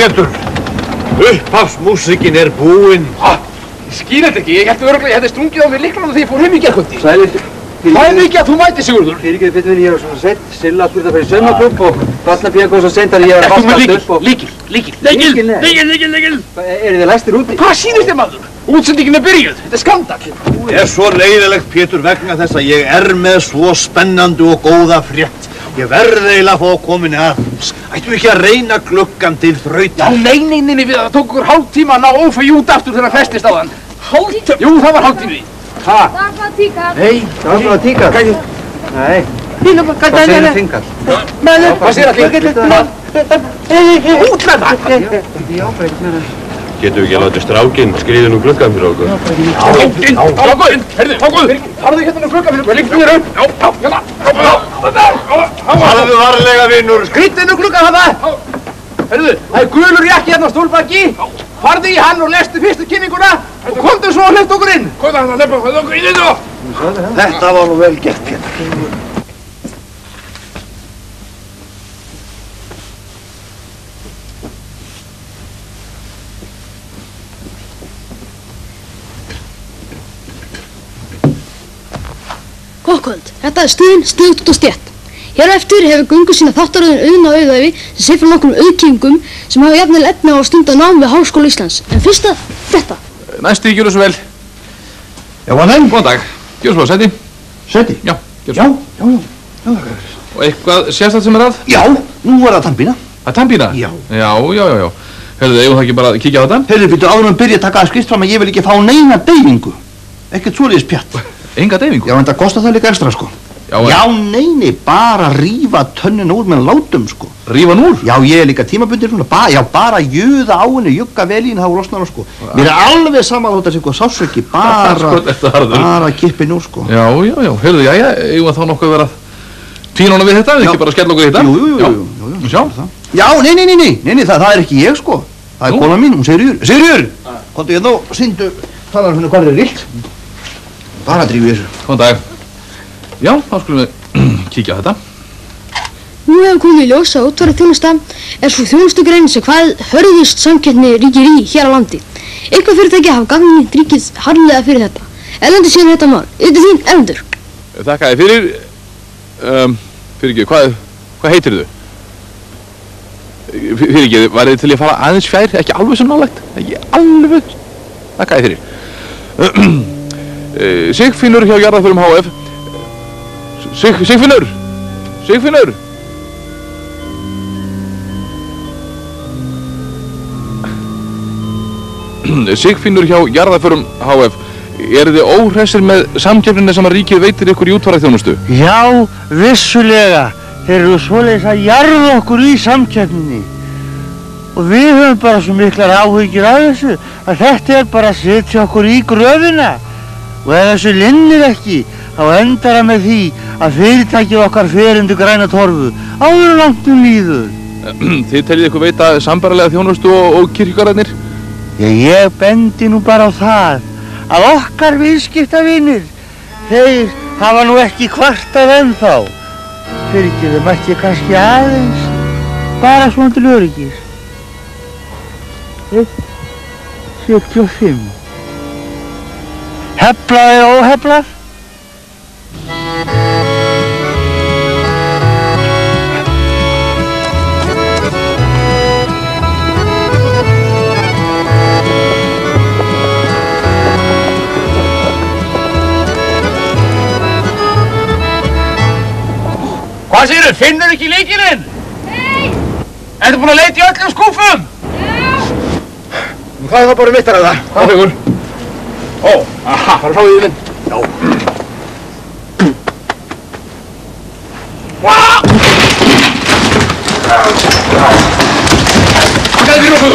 Pétur. Upphafsmúsíkin búin. Ég skil þetta ekki. Ég held örugglega ég hefði stungið á mig lyklana þegar ég fór heim í gærkvöldi. Sælir. Það mikið að þú mætir, Sigurður. Fyrirgeðu Pétur, ég var svona sett. Silla að spurta fyrir saumaklúbb og barnapía kom svo sent að ég var að vaskast upp og... Líkil. Eru þið læstir úti? Hvað sýnist þér, maður? Útsendingin byrjuð. Þetta skandall. Það svo leiðilegt, Pétur, vegna þess að ég með svo spennandi og góða frétt. Ég eiginlega að fá að komin aðeins. Ættum ekki að reyna gluggan til þrautar? Já, nei, við það tók okkur hálftíma að ná ófægi út aftur þegar það festist á þann. Hálftíma? Jú, það var hálftími. Dagblað tíkall. Nei. Hvað segir þið þingar? Hvað segir það þingar? Út með það! Getum við ekki að láta strákinn skriða nú gluggan fyrir okkur? Strákinn! Herðu, farðu hérna nú gluggan fyrir okkur. Líktu þér upp. Farðu varlega, vinur. Skrýttu nú gluggan þarna. Herðu, það gulur jakki hérna á stólbakki. Farðu í hann og lestu fyrstu kynninguna og komdu svo og hleyptu okkur inn. Hvað er það að hleypa okkur inn í þetta? Þetta var nú vel gert, Pétur. Góðkvöld, þetta stöðin stöðugt út á stétt. Hér á eftir hefur gungu sína þáttaröðin Auðna Auðæfi sem segir frá nokkrum auðkýfingum sem hafa jafnvel efni á að stunda nám við Háskóla Íslands. En fyrst að þetta. Næsti, gjörðu svo vel. Já, vann. Góðan dag. Gjörðu svo vel, sæti. Sæti? Já, gjörðu svo. Já. Og eitthvað sérstætt sem að? Já, nú var það tannpína. Að tannpína? Já. Hörðu, eigum það ekki bara að kíkja á þetta? Heyrðu, býttu áður byrja að taka að skrift fram að ég vil ekki fá neina deyfingu. Ekkert svoleiðis pjatt. Enga deyfingu? Já, en það kostar það líka ekstra, sko. Já, nei, bara rífa tönnun úr með látum, sko. Rífa hann úr? Já, ég líka tímabundir svona, bara jöða á henni, jugga vel í henni, þá losnar hann, sko. Mér alveg saman þótt að sé, sko, sásöki, bara kippin úr, sko. Já, heyrðu, eigum þá nokkuð vera fínóna við þetta, ekki bara skella okkur í þetta? Jú. Sjá. Já, nei, það er ekki ég, sko. Það er kona mín, hún Sigríður. Komdu hérna og syndu, talar henni hvað illt. Bara drífu þessu. Góðan dag. Já, þá skulum við kíkja á þetta. Nú hefur komið í ljós að útvarpsþjónusta svo þjónustugrein sem hvað hörðust samkeppni ríkir í hér á landi. Eitthvað fyrirtæki hafa gagnrýnt ríkið harðlega fyrir þetta. Erlendur sér þetta mál. Þetta þín, Erlendur. Þakka þér fyrir ekki, hvað heitir þau? Fyrir ekki, var þið til að fara aðeins fjær, ekki alveg svo nálægt? Ekki alveg. Þakka þér fyrir. Sigfinnur hjá Jarðarförum HF. Sigfinnur! Sigfinnur hjá Jarðarförum HF. Eru þið óhressir með samkeppnina sem að ríkið veitir ykkur í útfararþjónustu? Já, vissulega. Þeir eru svoleiðis að jarða okkur í samkeppninni. Og við höfum bara svo miklar áhyggjur af þessu að þetta er bara að setja okkur í gröfina. Og ef þessu linnir ekki, þá endar það með því að fyrirtækið okkar fer undir græna torfu áður langt líður. Þið teljið ykkur veita sambærilega þjónustu og kirkjugarðarnir? Ég bendi nú bara á það að okkar viðskiptavinir, þeir hafa nú ekki kvartað ennþá. Fyrirgefðu, mætti ég kannski aðeins, bara svona til öryggis. 1,75. Heflað eða óheflað? Hvað segirðu? Finnur ekki lykilinn? Nei! Ertu búin að leita í öllum skúffum? Já! Það er það bara mitt að það. Hvað fegur? Ó, aha, fara frá því minn. Já. Hvað er fyrir okkur?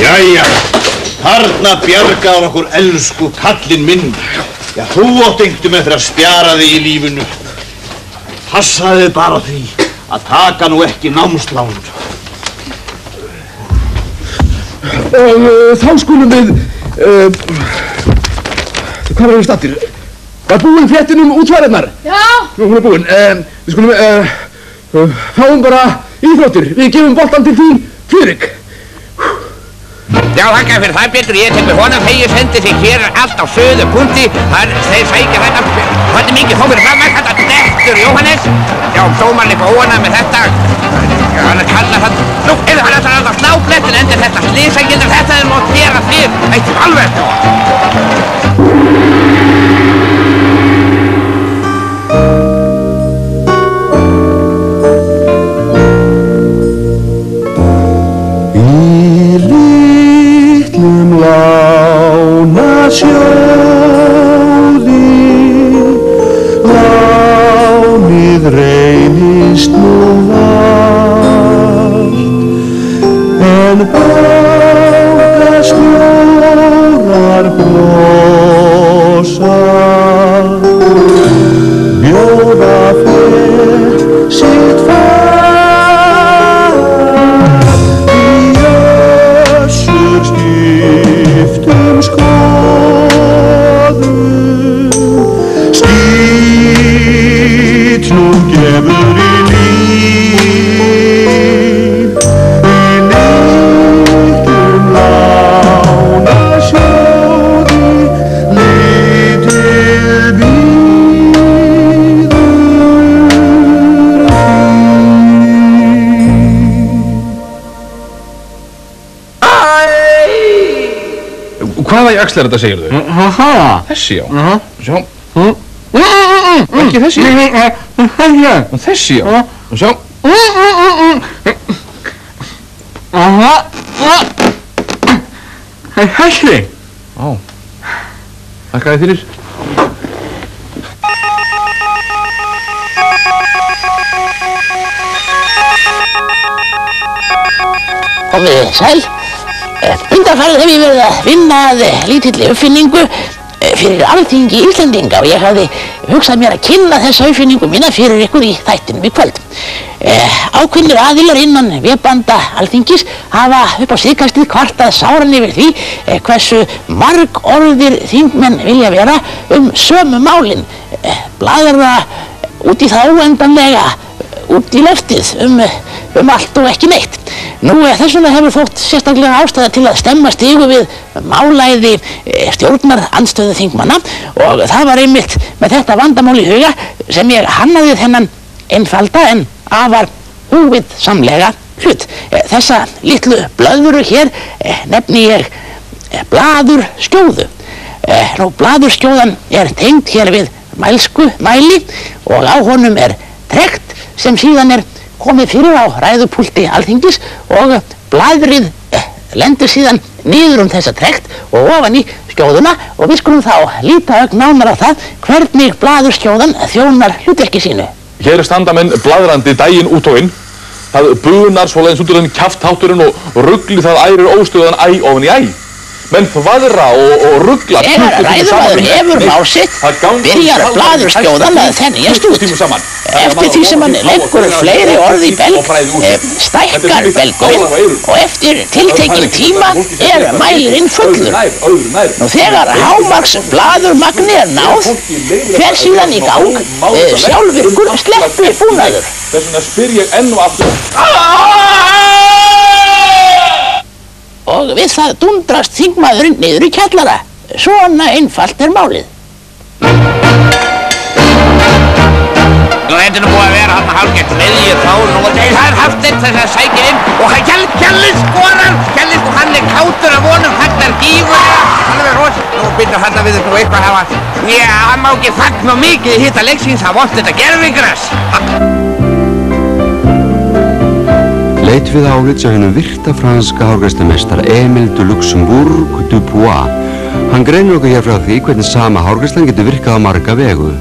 Jæja, þarna bjargaður okkur elsku kallinn minn. Já, þú átt einhvern eftir að spjara þig í lífinu. Passaðu bara því að taka nú ekki námslán. Þá skulum við... Hvað erum við stattir? Var búin fréttin útfarirnar? Já! Nú, hún er búin. Við skulum... fáum bara Íþróttir, við gefum boltan til þín, Friðrik. Já, þakka fyrir það betur, ég tek með honum þegar ég sendi þig hér allt á söðu punkti. Þeir sækja þetta mikið þó fyrir fram að þetta dettur, Jóhannes. Já, dómarinn eitthvað óanægð með þetta. Já, hann kallar það. Nú, hann ætlar alltaf sláblettin endur þetta slysagildar. Þetta er mót gera þér, ekki alveg. Lánið reynist nú valt, en bankastjórar brosa, bjóða þér sitt far í össurskiptum Skýtlum gefur í líf, í litlum lánasjóði, lítil bíður Hvaða jaxl er þetta, segir þau? Þessi, já. Sjá. Ekki þessi? Þessi, já. Sjá. Þessi? Á. Þakka þér fyrir. Komið sæl. Undanfarið hef ég verið að vinna að lítilli uppfinningu fyrir Alþingi Íslendinga og ég hafði hugsað mér að kynna þessa uppfinningu mína fyrir ykkur í þættinum í kvöld. Ákveðnir aðilar innan vébanda Alþingis hafa upp á síðkastið kvartað sáran yfir því hversu margorðir þingmenn vilja vera sömu málin. Blaðra út í það óendanlega, út í loftið allt og ekki neitt. Nú þess vegna hefur þótt sérstaklega ástæða til að stemma stigu við málæði stjórnarandstöðu þingmanna og það var einmitt með þetta vandamál í huga sem ég hannaði þennan einfalda en afar hugvitsamlega hlut. Þessa litlu blöðvuru hér nefni ég blaðurskjóðu. Nú blaðurskjóðan er tengd hér við mælskumæli og á honum er trekt sem síðan er komið fyrir á ræðupúlti Alþingis og blaðrið lendir síðan niður þessa trekt og ofan í skjóðuna og við skulum þá líta ögn nánar á það hvernig blaðurskjóðan þjónar hlutverki sínu. Hér standa menn bladrandi daginn út og inn. Það bunar svoleiðis út úr þenn kjafthátturinn og rugli það ærir óstöðan æ ofan í æ. Menn þvaðra og ruggla Þegar ræðumaður hefur mál sitt byrjar blaðurskjóðan að þenjast út. Eftir því sem hann leggur fleiri orð í belg stækkar belgurinn og eftir tiltekinn tíma mælirinn fullur. Nú þegar hámarks blaðurmagni náð fer síðan í gang sjálfvirkur sleppubúnaður. Þess vegna spyr ég enn og aftur. Og við það dundrast þingmaðurinn niður í kjallara. Svona einfalt er málið. Þetta er nú búið að vera hann hálfgett miðju þá nú og það er Hafsteinn þess að sækja inn og Kjalli skorar. Kjalli sko hann er kátur af honum, fagnar gífurlega. Hann er rosa. Nú byrjar hann við nú eitthvað að hafa. Já, hann má ekki fagna mikið í hitta leiksins, hann vont þetta gervigras. Leit við álit hjá hennum virta franska hárgreiðslumeistara Emile de Luxembourg Dubois. Hann greinir okkur hér frá því hvernig sama hárgreiðslan getur virkað á marga vegu.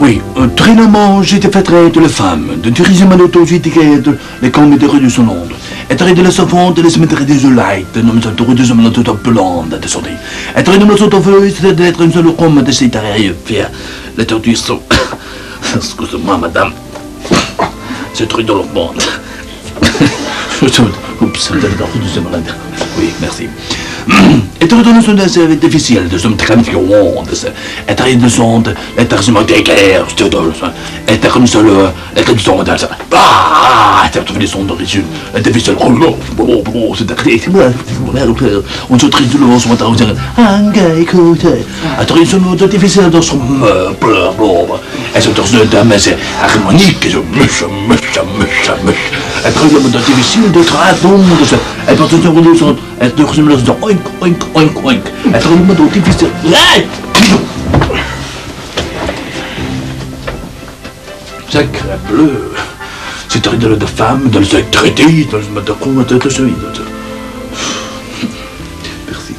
Oui, très normalement, j'étais fatigué de la femme, de diriger ma auto-étiquette, les commédéries de son onde. Être de la savante, les cimetières des lights, non mais ça tourne de mon auto blonde, de sortie. Être de mon auto-feu, c'est d'être une seule romme de cette arrière, fier. Les tortues sont... Excusez-moi, madame. C'est trop dans le monde. Oups, c'est de la malade. Oui, merci. Et dans le son difficile, de son très violent, et très de son, et très de guerre, et très de son, et très de son, bah, c'est tout les sons d'origine, et difficile, c'est très, on se traite de l'eau, on va dire, un gars écoutez, et très son difficile dans son blablabla, et c'est dans ce thème, c'est harmonique, et je et très difficile de traduire, et pour tenir le son, et de resumer le son, oink, oink, oink, oink, et très difficile, sacré bleu, c'est un de femme, de le traité, de le mettre de suite. Merci.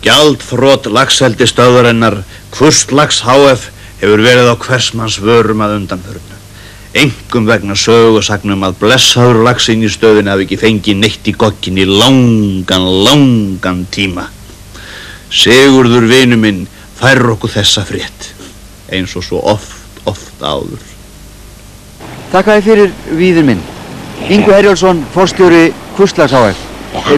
Gjaldþrot laxeldisstöðvarinnar Kvustlax HF hefur verið á hversmanns vörum að undanförnu. Einkum vegna sögusagnum að blessaður laxinn í stöðinni hafi ekki fengið neitt í gogginn í langan tíma. Sigurður vinur minn færir okkur þessa frétt, eins og svo oft áður. Takk að þið fyrir víður minn. Ingvi Herjólfsson, forstjóri Kvustlax HF.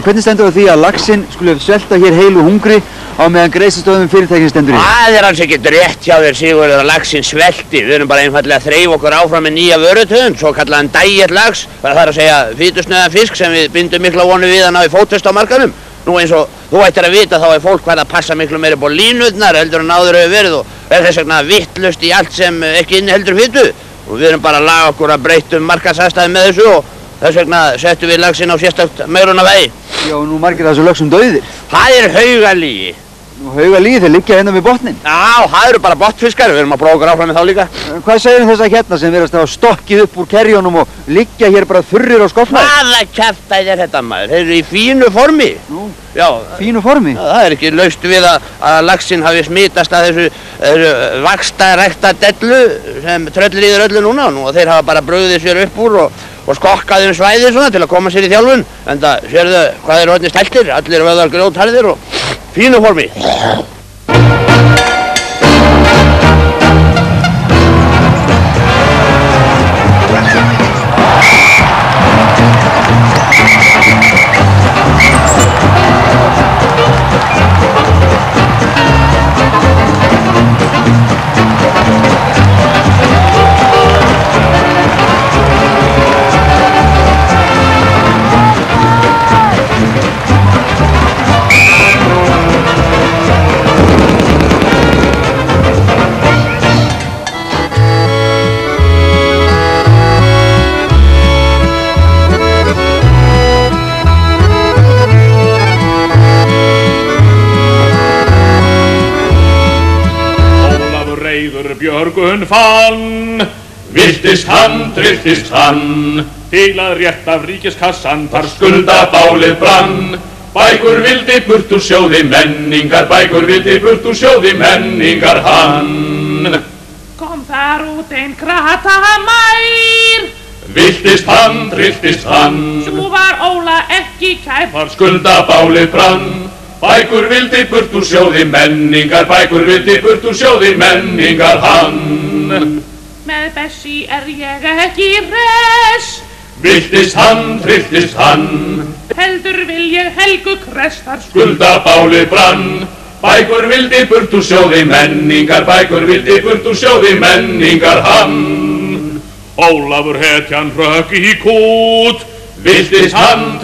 Hvernig stendur á því að laxinn skulle svelta hér heilu hungri á meðan greiðslustöðvum fyrirtækinn stendur í? Það alls ekkert rétt hjá þér, Sigurður, að laxinn svelti. Við erum bara einfaldlega að þreifa okkur áfram með nýja vörutegund, svo kallaðan diet-lax. Það er að segja fitusnauðan fisk sem við bindum mikla vonu við að ná í fótfestu á markaðnum. Nú eins og þú ættir að vita þá fólk hvað að passa miklu meira upp á línurnar heldur en áður hefur verið og þess vegna vitlaust í allt sem ekki inniheldur fitu. Og við erum bara að laga okkur að breytum markaðsaðstæði með þessu og þess vegna settum við laxinn á sérstakt megrunarvegi. Já, og nú margir þessu laxum dauðir. Það haugalígi. Nú haugalígi, þeir liggja hérna við botninn. Já, það eru bara botnfiskar, við erum að prófa okkur áfram með þá líka. Hvað segir þessa hérna sem verðast að hafa stokkið upp úr kerjónum og liggja hér bara þurrir á skopnaði? Hvaða kjaftaði þetta maður? Þeir eru í fínu formi. Nú, já, fínu formi? Já, það ekki laust við að laxinn hafi smitast að þessu vaxtarækta dellu sem tröllir í þér öllu núna og þeir hafa bara brugðið sér upp úr og skokkað svæðið svona til að koma sér í þjálfun. En það, sérðu hvað þeir orðnir stæltir, allir vöðvar grjótharðir og fínu formi. Björgun fann, viltist hann, til að rétt af ríkiskassan þar skuldabálið brann. Bækur vildi burt úr sjóði menningar, bækur vildi burt úr sjóði menningar hann. Kom þar út ein kratamær, viltist hann, svo var Óla ekki kær, þar skuldabálið brann. Bækur vildi burt úr sjóði menningar, bækur vildi burt úr sjóði menningar hann. Með Bessi ég ekki res, viltist hann, heldur vil ég Helgu Kress þar skuldabálið brann. Bækur vildi burt úr sjóði menningar, bækur vildi burt úr sjóði menningar hann. Ólafur hetjan hrökk í kút, viltist hann,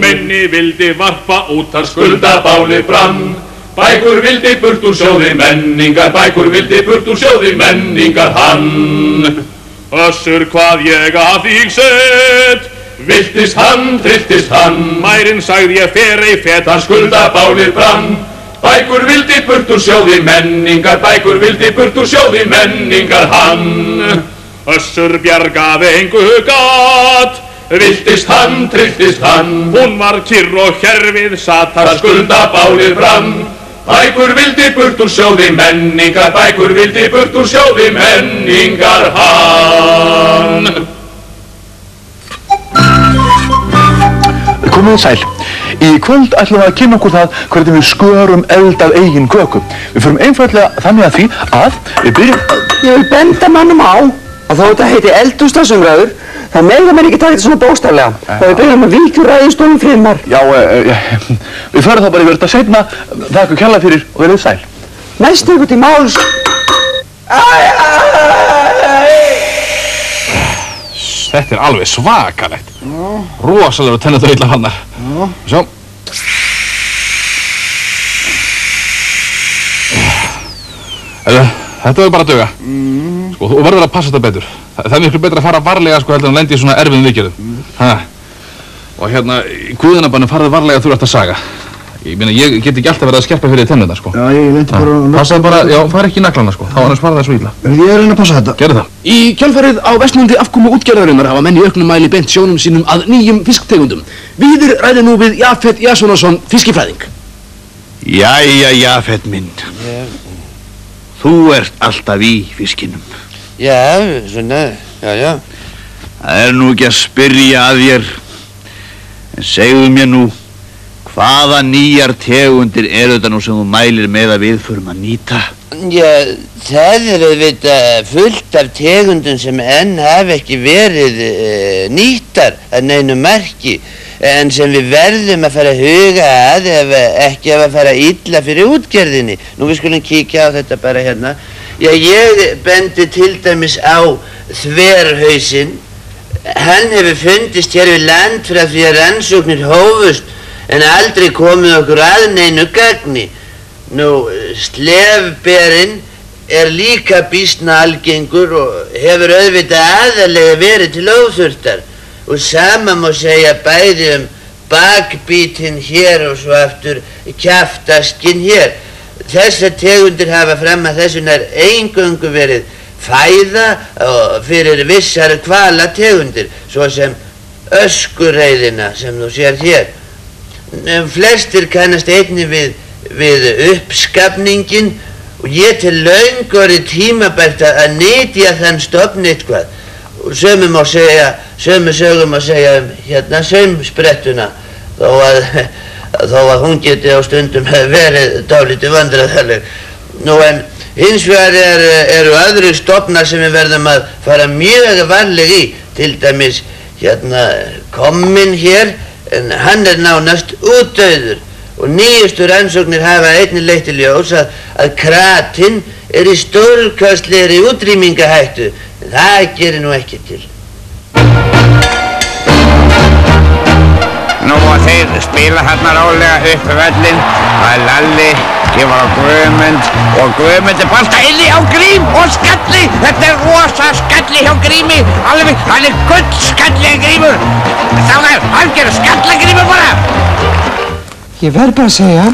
minni vildi varpa út þar skuldabálið brann. Bækur vildi burt úr sjóði menningar, bækur vildi burt úr sjóði menningar hann. Össur hvað ég að þig sett, viltist hann, mærin sagði ég fer ei fet þar skuldabálið brann. Bækur vildi burt úr sjóði menningar, bækur vildi burt úr sjóði menningar hann. Össur bjargaði engu gat, viltist hann, hún var kyrr og hérfið satt þar skuldabálið brann. Bækur vildi burt úr sjóði menningar, bækur vildi burt úr sjóði menningar hann. Komið sæl. Í kvöld ætlum við að kynna okkur það hvernig við skörum eld af eigin köku. Við förum einfaldlega þannig að því að við byrjum að... Ég vil benda mannum á að þó þetta heiti eldhúsdagsumræður, þá mega menn ekki taka þetta svona bókstaflega. Og við byrjum að víkja úr ræðustólum Friðmar. Já, við förum þá bara yfir þetta seinna. Þakka ykkur kærlega fyrir og verið sæl. Næst ykkur til máls. Þetta alveg svakalegt. Rosalega að tenna þetta illa hannar. Sjá. Þetta verður bara að duga. Sko, þú verður að passa þetta betur. Það miklu betur að fara varlega sko heldur en lendi í svona erfiðum viðgerðum. Og hérna, í guðanabænum farðu varlega þú ert að saga. Ég meina, ég get ekki alltaf verið að skerpa fyrir tennurnar sko. Já, ég lendi bara... Passaðu bara, já, fara ekki í naglana sko. Þá annars fara það svo illa. Ég er að reyna að passa þetta. Gerðu það. Í kjölfarið á versnandi afkomu útgerðarinnar hafa menn í auknum mæli beint sjónum sínum að nýjum fisktegundum. Víðir ræðir nú við Jafet Jassonarsson, fiskifræðing. Jæja, Jafet minn. Þú ert alltaf í fiskinum. Já, svona, já. Það nú ekki að spyrja að þér. En segðu mér nú, hvaða nýjar tegundir þetta nú sem þú mælir með að við förum að nýta? Já, það auðvitað fullt af tegundum sem enn hafa ekki verið nýttar að neinu marki, en sem við verðum að fara að huga að ef ekki að fara illa fyrir útgerðinni. Nú við skulum kíkja á þetta bara hérna. Já, ég bendi til dæmis á þverhausinn. Hann hefur fundist hér við land frá því að rannsóknir hófust en aldrei komið okkur að neinu gagni. Nú, slefberinn líka býsna algengur og hefur auðvitað aðallega verið til óþurftar. Og sama má segja bæði bakbítinn hér og svo aftur kjaftaskinn hér. Þessar tegundir hafa fram að þessu nær eingöngu verið fæða fyrir vissar hvalategundir, svo sem öskureiðina sem þú sér hér. Flestir kannast einnig við uppskafningin og ég tel löngu orðið tímabært að nytja þann stofn eitthvað. Og sömu sögum að segja hérna saumsprettuna, þó að hún geti á stundum verið dálítið vandræðaleg. Nú en hins vegar eru aðrir stofnar sem við verðum að fara mjög varleg í, til dæmis hérna komminn hér, en hann nánast útdauður og nýjustu rannsóknir hafa einnig leitt í ljós að kratinn í stórkostlegri útrýmingahættu. Það gerir nú ekki til. Nú og þeir spila hérna rálega upp völlinn. Það Lalli, kemur á Guðmund og Guðmund bolta inni á Grím og skalli. Þetta rosa skalli hjá Grími. Alveg, hann guldskalli Grímur. Hann gerir skalla Grímur bara. Ég verð bara að segja,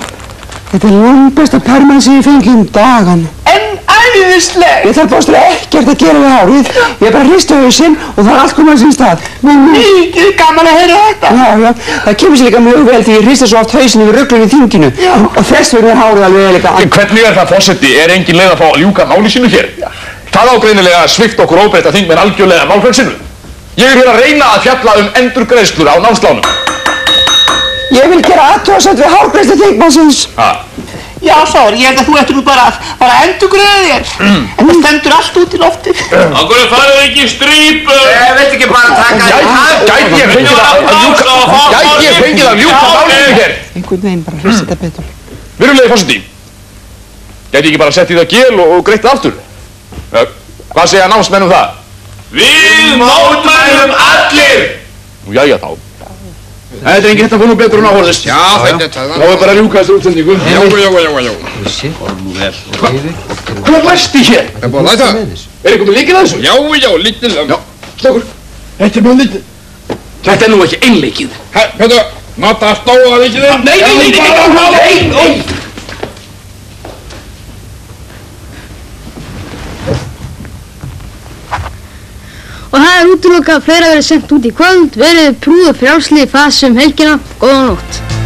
þetta langbesta permann sem ég fengi dagan. En æðisleg! Ég þarf bóðslega ekkert að gera við hárið. Ég bara hristi hausinn og það allt komið á sín stað. Mikið gaman að heyra þetta. Já, það kemur sér líka mjög vel því ég hristi svo oft hausinn yfir ruglunni í þinginu. Já. Og þess vegna hárið alveg líka. Hvernig það, forseti? Engin leið að fá að ljúka máli sínu hér? Það ágreinilega að svipta okkur óbreytta þingmenn algjörlega málfrelsinu. Ég hér að reyna að fjalla endurgreiðslur á námslánum. Ég vil gera athugasemd við hárgreiðslu þingmannsins. Já, Sár, ég held að þú ættir nú bara að endurgreiða þér. En það stendur allt út í loftið. Á hverju farið ekki í strípu? Veit ekki bara að taka Gæti ég fengið að ljúka málinu hér? Einhvern veginn bara hristi þetta betur. Virðulegi forseti, gæti ég ekki bara sett í það gél og greitt það aftur? Hvað segja námsmenn það? Við mótmælum allir! Nú, jæja þá. Þetta enginn, þetta fór nú betur en áhorðist. Já, þetta þá bara að ljúka þessu útsendingu. Já. Hvað læsti hér? Það búið að læta. Eitthvað með líkið að þessu? Já, líkið. Já, slokkur. Þetta bara lítið. Þetta nú ekki einleikið. Þetta, matta stóða líkið þinn. Nei. Og það útilokað að fleira verið sendt út í kvöld, verið prúð og frjálsli í fasi helgina. Góða nótt.